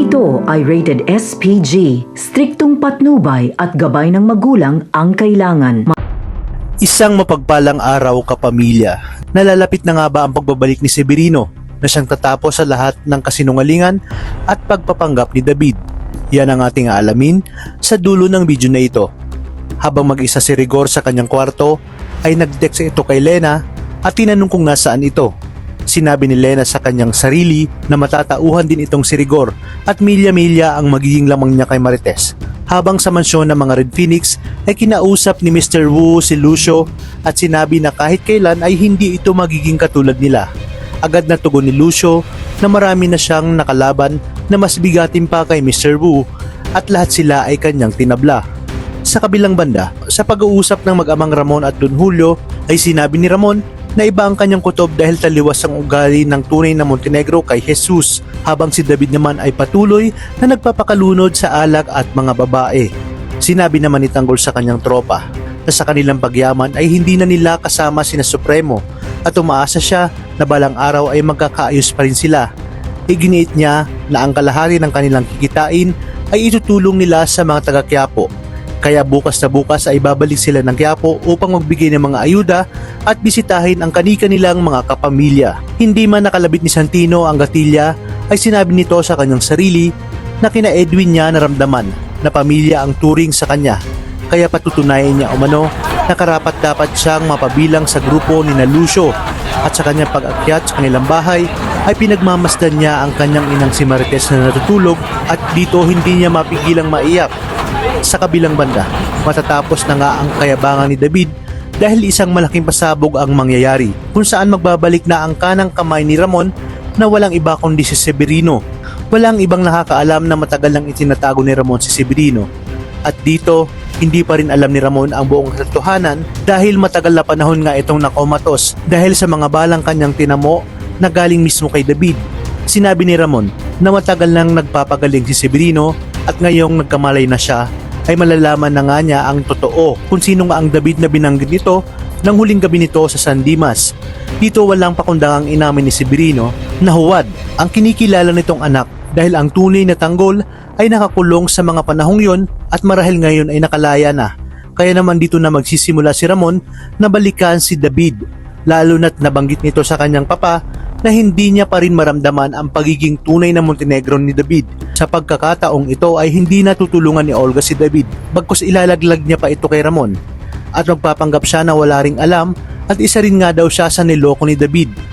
Ito ay rated SPG, striktong patnubay at gabay ng magulang ang kailangan. Isang mapagpalang araw, kapamilya. Nalalapit na nga ba ang pagbabalik ni Severino na siyang tatapos sa lahat ng kasinungalingan at pagpapanggap ni David? Yan ang ating aalamin sa dulo ng video na ito. Habang mag-isa si Rigor sa kanyang kwarto, ay nag-text ito kay Lena at tinanong kung nasaan ito. Sinabi ni Lena sa kanyang sarili na matatauhan din itong si Rigor at milya-milya ang magiging lamang niya kay Marites. Habang sa mansyon ng mga Red Phoenix ay kinausap ni Mr. Wu si Lucio at sinabi na kahit kailan ay hindi ito magiging katulad nila. Agad na tugon ni Lucio na marami na siyang nakalaban na mas bigatin pa kay Mr. Wu at lahat sila ay kanyang tinabla. Sa kabilang banda, sa pag-uusap ng mag-amang Ramon at Don Julio ay sinabi ni Ramon na iba ang kanyang kutob dahil taliwas ang ugali ng tunay na Montenegro kay Jesus, habang si David naman ay patuloy na nagpapakalunod sa alak at mga babae. Sinabi naman ni Tanggol sa kanyang tropa na sa kanilang pagyaman ay hindi na nila kasama sina Supremo at umaasa siya na balang araw ay magkakaayos pa rin sila. Iginiit niya na ang kalahari ng kanilang kikitain ay itutulong nila sa mga taga-Quiapo. Kaya bukas na bukas ay babalik sila ng Quiapo upang magbigay ng mga ayuda at bisitahin ang kani-kanilang mga kapamilya. Hindi man nakalabit ni Santino ang gatilya ay sinabi nito sa kanyang sarili na kina Edwin niya naramdaman na pamilya ang turing sa kanya. Kaya patutunayan niya umano na karapat-dapat siyang mapabilang sa grupo ni Lucio at sa kanyang pag-akyat sa kanilang bahay ay pinagmamasdan niya ang kanyang inang si Marites na natutulog at dito hindi niya mapigilang maiyak. Sa kabilang banda, matatapos na nga ang kayabangan ni David dahil isang malaking pasabog ang mangyayari kung saan magbabalik na ang kanang kamay ni Ramon na walang iba kundi si Severino. Walang ibang nakakaalam na matagal nang itinatago ni Ramon si Severino. At dito, hindi pa rin alam ni Ramon ang buong katotohanan dahil matagal na panahon nga itong nakomatos dahil sa mga balang kanyang tinamo na galing mismo kay David. Sinabi ni Ramon na matagal nang nagpapagaling si Severino at ngayong nagkamalay na siya ay malalaman na nga niya ang totoo kung sino nga ang David na binanggit nito nang huling gabi nito sa San Dimas. Dito walang pakundangang inamin ni Severino na huwad ang kinikilala nitong anak dahil ang tunay na Tanggol ay nakakulong sa mga panahong yon at marahil ngayon ay nakalaya na. Kaya naman dito na magsisimula si Ramon na balikan si David, lalo na't nabanggit nito sa kanyang papa na hindi niya pa rin maramdaman ang pagiging tunay na Montenegro ni David. Sa pagkakataong ito ay hindi natutulungan ni Olga si David, bagkus ilalaglag niya pa ito kay Ramon at magpapanggap siya na wala ring alam at isa rin nga daw siya sa niloko ni David.